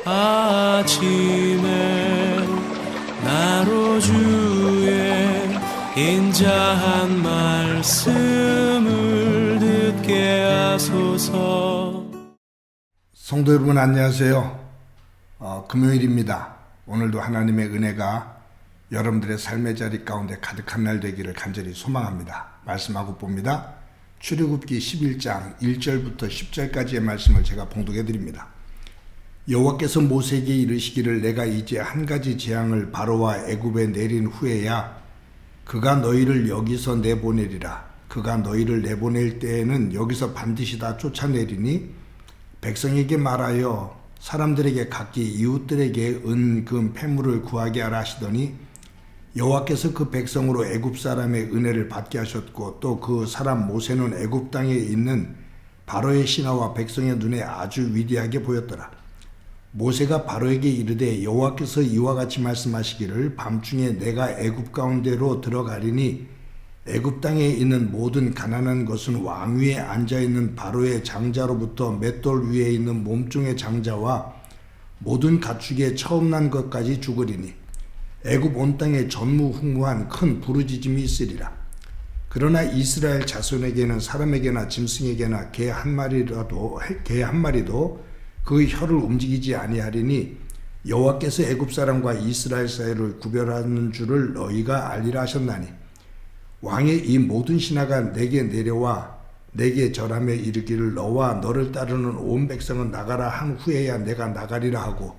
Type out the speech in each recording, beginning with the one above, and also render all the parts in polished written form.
아침에 나로 주의 인자한 말씀을 듣게 하소서. 성도 여러분 안녕하세요. 금요일입니다. 오늘도 하나님의 은혜가 여러분들의 삶의 자리 가운데 가득한 날 되기를 간절히 소망합니다. 말씀하고 봅니다. 출애굽기 11장 1절부터 10절까지의 말씀을 제가 봉독해 드립니다. 여호와께서 모세에게 이르시기를 내가 이제 한 가지 재앙을 바로와 애굽에 내린 후에야 그가 너희를 여기서 내보내리라. 그가 너희를 내보낼 때에는 여기서 반드시 다 쫓아내리니 백성에게 말하여 사람들에게 각기 이웃들에게 은, 금, 폐물을 구하게 하라 하시더니 여호와께서 그 백성으로 애굽 사람의 은혜를 받게 하셨고 또 그 사람 모세는 애굽 땅에 있는 바로의 신하와 백성의 눈에 아주 위대하게 보였더라. 모세가 바로에게 이르되 여호와께서 이와 같이 말씀하시기를 밤중에 내가 애굽 가운데로 들어가리니 애굽 땅에 있는 모든 가난한 것은 왕 위에 앉아있는 바로의 장자로부터 맷돌 위에 있는 몸종의 장자와 모든 가축의 처음 난 것까지 죽으리니 애굽 온 땅에 전무후무한 큰 부르짖음이 있으리라. 그러나 이스라엘 자손에게는 사람에게나 짐승에게나 개 한 마리도 그 혀를 움직이지 아니하리니 여호와께서 애굽 사람과 이스라엘 사이를 구별하는 줄을 너희가 알리라 하셨나니 왕의 이 모든 신하가 내게 내려와 내게 절하며 이르기를 너와 너를 따르는 온 백성은 나가라 한 후에야 내가 나가리라 하고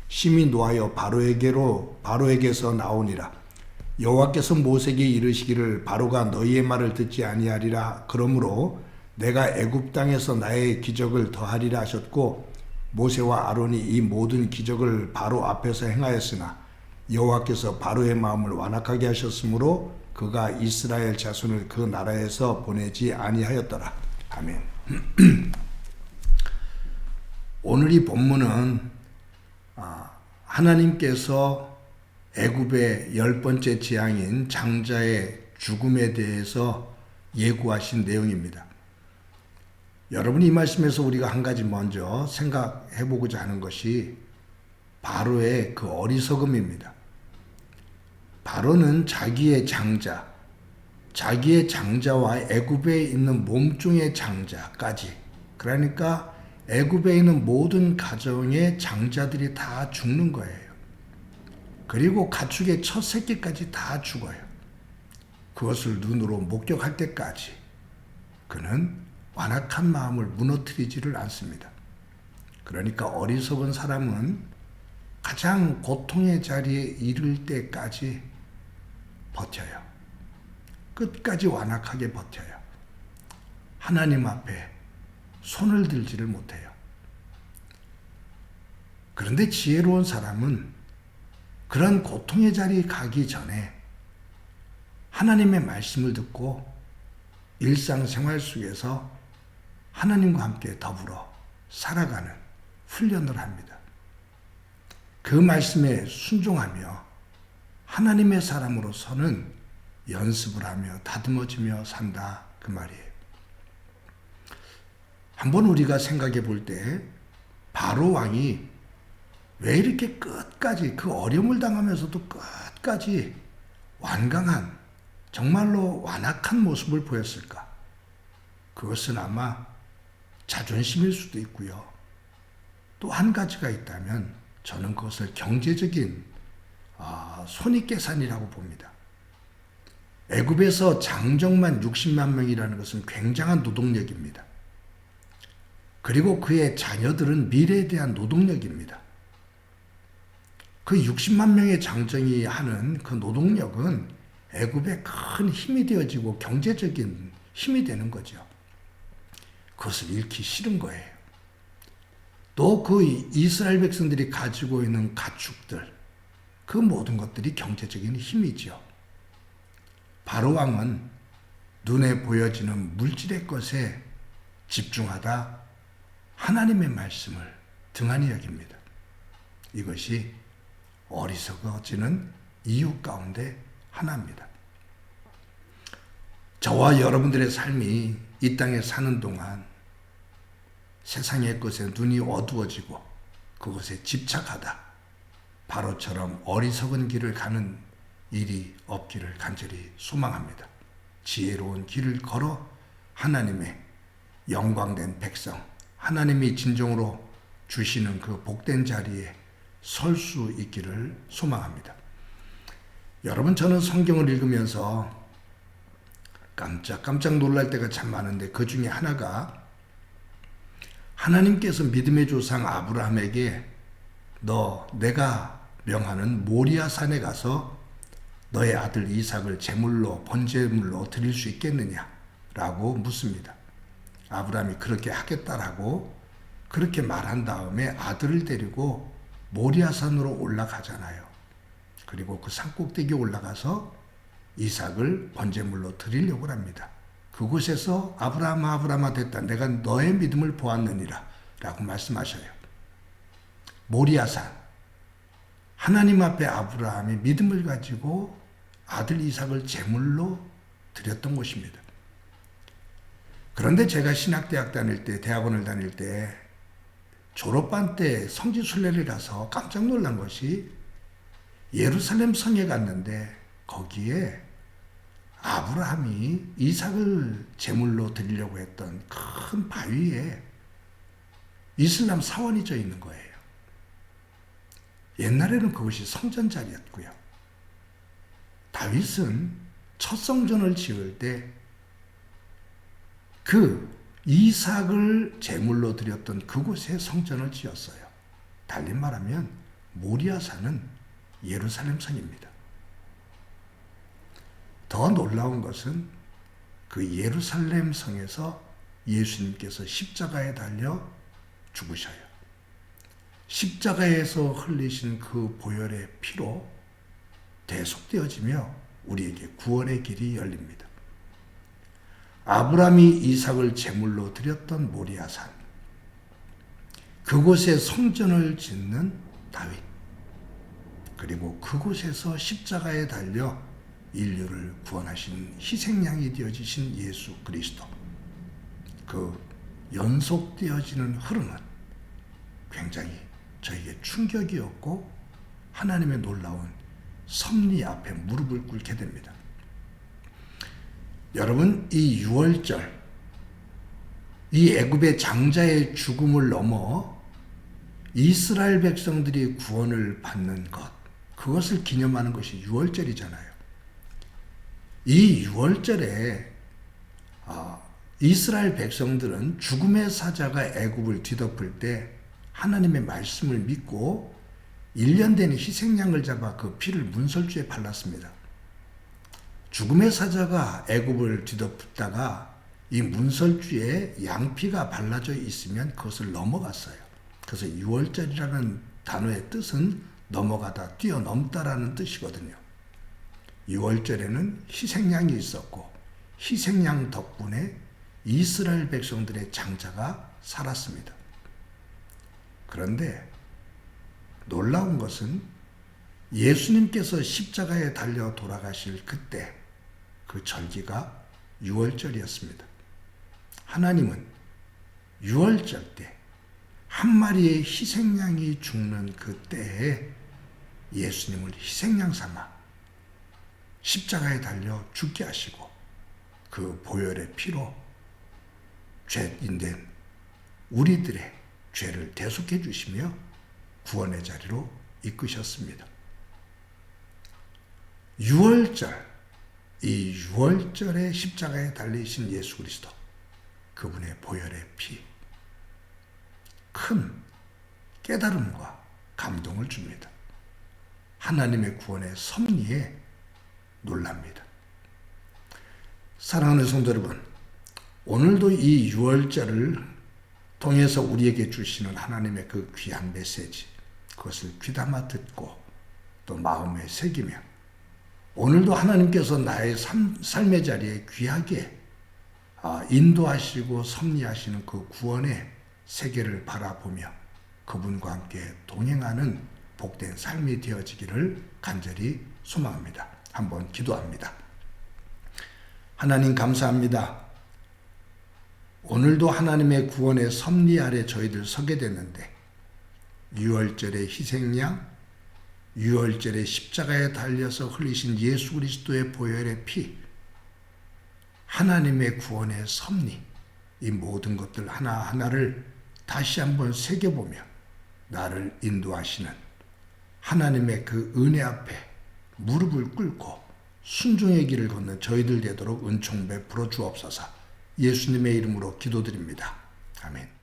심히 노하여 바로에게서 나오니라. 여호와께서 모세에게 이르시기를 바로가 너희의 말을 듣지 아니하리라. 그러므로 내가 애굽 땅에서 나의 기적을 더하리라 하셨고 모세와 아론이 이 모든 기적을 바로 앞에서 행하였으나 여호와께서 바로의 마음을 완악하게 하셨으므로 그가 이스라엘 자손을 그 나라에서 보내지 아니하였더라. 아멘. 오늘 이 본문은 하나님께서 애굽의 10번째 재앙인 장자의 죽음에 대해서 예고하신 내용입니다. 여러분, 이 말씀에서 우리가 한 가지 먼저 생각해 보고자 하는 것이 바로의 그 어리석음입니다. 바로는 자기의 장자와 애굽에 있는 몸종의 장자까지, 그러니까 애굽에 있는 모든 가정의 장자들이 다 죽는 거예요. 그리고 가축의 첫 새끼까지 다 죽어요. 그것을 눈으로 목격할 때까지 그는 완악한 마음을 무너뜨리지를 않습니다. 그러니까 어리석은 사람은 가장 고통의 자리에 이를 때까지 버텨요. 끝까지 완악하게 버텨요. 하나님 앞에 손을 들지를 못해요. 그런데 지혜로운 사람은 그런 고통의 자리에 가기 전에 하나님의 말씀을 듣고 일상생활 속에서 하나님과 함께 더불어 살아가는 훈련을 합니다. 그 말씀에 순종하며 하나님의 사람으로서는 연습을 하며 다듬어지며 산다, 그 말이에요. 한번 우리가 생각해 볼 때 바로 왕이 왜 이렇게 끝까지 그 어려움을 당하면서도 끝까지 완강한, 정말로 완악한 모습을 보였을까? 그것은 아마 자존심일 수도 있고요. 또 한 가지가 있다면 저는 그것을 경제적인 손익계산이라고 봅니다. 애굽에서 장정만 60만 명이라는 것은 굉장한 노동력입니다. 그리고 그의 자녀들은 미래에 대한 노동력입니다. 그 60만 명의 장정이 하는 그 노동력은 애굽의 큰 힘이 되어지고 경제적인 힘이 되는 거죠. 그것을 잃기 싫은 거예요. 또 그 이스라엘 백성들이 가지고 있는 가축들, 그 모든 것들이 경제적인 힘이죠. 바로 왕은 눈에 보여지는 물질의 것에 집중하다 하나님의 말씀을 등한히 여깁니다. 이것이 어리석어지는 이유 가운데 하나입니다. 저와 여러분들의 삶이 이 땅에 사는 동안 세상의 것에 눈이 어두워지고 그것에 집착하다 바로처럼 어리석은 길을 가는 일이 없기를 간절히 소망합니다. 지혜로운 길을 걸어 하나님의 영광된 백성, 하나님이 진정으로 주시는 그 복된 자리에 설 수 있기를 소망합니다. 여러분, 저는 성경을 읽으면서 깜짝 놀랄 때가 참 많은데 그 중에 하나가 하나님께서 믿음의 조상 아브라함에게 내가 명하는 모리아 산에 가서 너의 아들 이삭을 제물로 번제물로 드릴 수 있겠느냐라고 묻습니다. 아브라함이 그렇게 하겠다라고 그렇게 말한 다음에 아들을 데리고 모리아 산으로 올라가잖아요. 그리고 그 산꼭대기에 올라가서 이삭을 번제물로 드리려고 합니다. 그곳에서 아브라함아 됐다. 내가 너의 믿음을 보았느니라 라고 말씀하셔요. 모리아산, 하나님 앞에 아브라함이 믿음을 가지고 아들 이삭을 제물로 드렸던 곳입니다. 그런데 제가 신학대학 다닐 때, 대학원을 다닐 때 졸업반 때 성지순례를 가서 깜짝 놀란 것이 예루살렘 성에 갔는데 거기에 아브라함이 이삭을 제물로 드리려고 했던 큰 바위에 이슬람 사원이 져 있는 거예요. 옛날에는 그것이 성전 자리였고요. 다윗은 첫 성전을 지을 때 그 이삭을 제물로 드렸던 그곳에 성전을 지었어요. 달리 말하면 모리아산은 예루살렘 성입니다. 더 놀라운 것은 그 예루살렘 성에서 예수님께서 십자가에 달려 죽으셔요. 십자가에서 흘리신 그 보혈의 피로 대속되어지며 우리에게 구원의 길이 열립니다. 아브라함이 이삭을 제물로 드렸던 모리아산, 그곳에 성전을 짓는 다윗, 그리고 그곳에서 십자가에 달려 인류를 구원하신 희생양이 되어지신 예수 그리스도, 그 연속되어지는 흐름은 굉장히 저에게 충격이었고 하나님의 놀라운 섭리 앞에 무릎을 꿇게 됩니다. 여러분, 이 유월절, 이 애굽의 장자의 죽음을 넘어 이스라엘 백성들이 구원을 받는 것, 그것을 기념하는 것이 유월절이잖아요. 이 유월절에 이스라엘 백성들은 죽음의 사자가 애굽을 뒤덮을 때 하나님의 말씀을 믿고 1년 된 희생양을 잡아 그 피를 문설주에 발랐습니다. 죽음의 사자가 애굽을 뒤덮다가 이 문설주에 양피가 발라져 있으면 그것을 넘어갔어요. 그래서 유월절이라는 단어의 뜻은 넘어가다, 뛰어넘다라는 뜻이거든요. 유월절에는 희생양이 있었고 희생양 덕분에 이스라엘 백성들의 장자가 살았습니다. 그런데 놀라운 것은 예수님께서 십자가에 달려 돌아가실 그때 그 절기가 유월절이었습니다. 하나님은 유월절 때 한 마리의 희생양이 죽는 그 때에 예수님을 희생양 삼아 십자가에 달려 죽게 하시고 그 보혈의 피로 죄인된 우리들의 죄를 대속해 주시며 구원의 자리로 이끄셨습니다. 유월절, 이 유월절에 십자가에 달리신 예수 그리스도, 그분의 보혈의 피, 큰 깨달음과 감동을 줍니다. 하나님의 구원의 섭리에 놀랍니다. 사랑하는 성도 여러분, 오늘도 이 유월절을 통해서 우리에게 주시는 하나님의 그 귀한 메시지, 그것을 귀담아 듣고 또 마음에 새기며 오늘도 하나님께서 나의 삶의 자리에 귀하게 인도하시고 섭리하시는 그 구원의 세계를 바라보며 그분과 함께 동행하는 복된 삶이 되어지기를 간절히 소망합니다. 한번 기도합니다. 하나님 감사합니다. 오늘도 하나님의 구원의 섭리 아래 저희들 서게 됐는데 유월절의 희생양, 유월절의 십자가에 달려서 흘리신 예수 그리스도의 보혈의 피, 하나님의 구원의 섭리, 이 모든 것들 하나하나를 다시 한번 새겨보며 나를 인도하시는 하나님의 그 은혜 앞에 무릎을 꿇고 순종의 길을 걷는 저희들 되도록 은총 베풀어 주옵소서. 예수님의 이름으로 기도드립니다. 아멘.